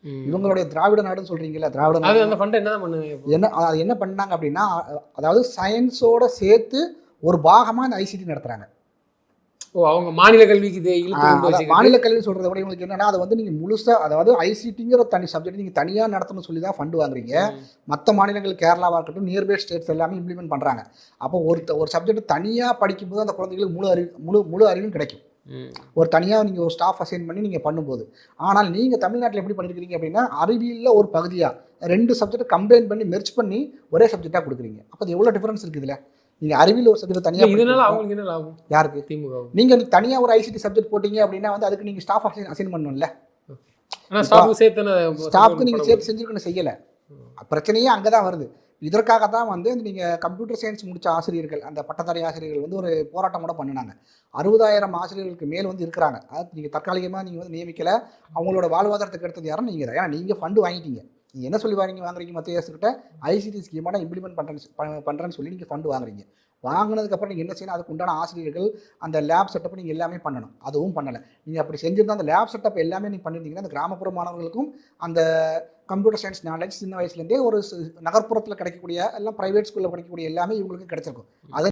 இவங்களுடைய திராவிட நாடுன்னு சொல்கிறீங்களா, திராவிட அது நாடு அந்த ஃபண்ட் என்ன பண்ணுவீங்க? அது என்ன பண்ணாங்க அப்படின்னா, அதாவது சயின்ஸோட சேர்த்து ஒரு பாகமாக இந்த ஐசிடி நடத்துகிறாங்க. ஓ, அவங்க மாநில கல்விக்கு இதை இழுத்து கொண்டு வச்சுக்கிட்டு மாநில கல்வி சொல்கிறத விட இவங்களுக்கு என்னன்னா, அதை வந்து நீங்கள் முழுசாக, அதாவது ஐசிடிங்கிற தனி சப்ஜெக்ட் நீங்கள் தனியாக நடத்தணும்னு சொல்லி தான் ஃபண்டு வாங்குறீங்க. மற்ற மாநிலங்கள் கேரளாவாக இருக்கட்டும், நியர்பை ஸ்டேட்ஸ் எல்லாமே இம்ப்ளிமெண்ட் பண்ணுறாங்க. அப்போ ஒரு சப்ஜெக்ட் தனியாக படிக்கும்போது அந்த குழந்தைகளுக்கு முழு அறிவும் கிடைக்கும். ஒரு தனியாக நீங்கள் ஒரு ஸ்டாஃப் அசைன் பண்ணி நீங்கள் பண்ணும்போது. ஆனால் நீங்கள் தமிழ்நாட்டில் எப்படி பண்ணியிருக்கிறீங்க அப்படின்னா, அறிவியலில் ஒரு பகுதியாக 2 சப்ஜெக்ட் கம்பைன் பண்ணி மெர்ஜ் பண்ணி ஒரே சப்ஜெக்டாக கொடுக்குறீங்க. அப்போ அது எவ்வளோ டிஃபரன்ஸ் இருக்குது இதில்? நீங்கள் அறிவியல் ஒரு சப்ஜெக்ட் தனியாக, இதனால அவங்களுக்கு என்ன லாபம்? யாருக்கு? திமுக. நீங்கள் தனியாக ஒரு ஐசிடி சப்ஜெக்ட் போட்டீங்க அப்படின்னா வந்து அதுக்கு நீங்கள் ஸ்டாஃப் அசைன் பண்ணணும்ல. ஆனால் ஸ்டாஃப்க்கு நீங்கள் சேர்த்து செஞ்சுருக்கணும், செய்யலை. பிரச்சனையே அங்கே தான் வருது. இதற்காக தான் வந்து நீங்கள் கம்ப்யூட்டர் சயின்ஸ் முடித்த ஆசிரியர்கள், அந்த பட்டதாரி ஆசிரியர்கள் வந்து ஒரு போராட்டம் கூட பண்ணினாங்க. 60,000 ஆசிரியர்களுக்கு மேல் வந்து இருக்கிறாங்க. அதாவது நீங்கள் தற்காலிகமாக நீங்கள் வந்து நியமிக்கலை, அவங்களோட வாழ்வாதாரத்துக்கு எடுத்தது யாரும் நீங்கள் தான். ஏன்னா நீங்கள் ஃபண்டு வாங்கிட்டீங்க. நீங்கள் என்ன சொல்லி வாங்குறீங்க? மத்திய அரசுக்கிட்ட ஐசிடி ஸ்கீமான இம்ப்ளிமெண்ட் பண்ணுறேன்னு சொல்லி நீங்கள் ஃபண்டு வாங்குறீங்க. வாங்கினதுக்கப்புறம் நீங்கள் என்ன செய்யணும்? அதுக்கு உண்டான ஆசிரியர்கள், அந்த லேப் செட்டப் நீங்கள் எல்லாமே பண்ணணும். அதுவும் பண்ணலை. நீங்கள் அப்படி செஞ்சிருந்தால் அந்த லேப் செட்டப் எல்லாமே நீங்கள் பண்ணியிருந்தீங்கன்னா அந்த கிராமப்புற மாணவர்களுக்கும் அந்த கம்ப்யூட்டர் சயின்ஸ் நாலேஜ் சின்ன வயசுலேருந்தே ஒரு நகர்ப்புறத்தில் கிடைக்கக்கூடிய எல்லாம் ப்ரைவேட் ஸ்கூலில் படிக்கக்கூடிய எல்லாமே இவங்களுக்கு கிடைச்சிருக்கும். அது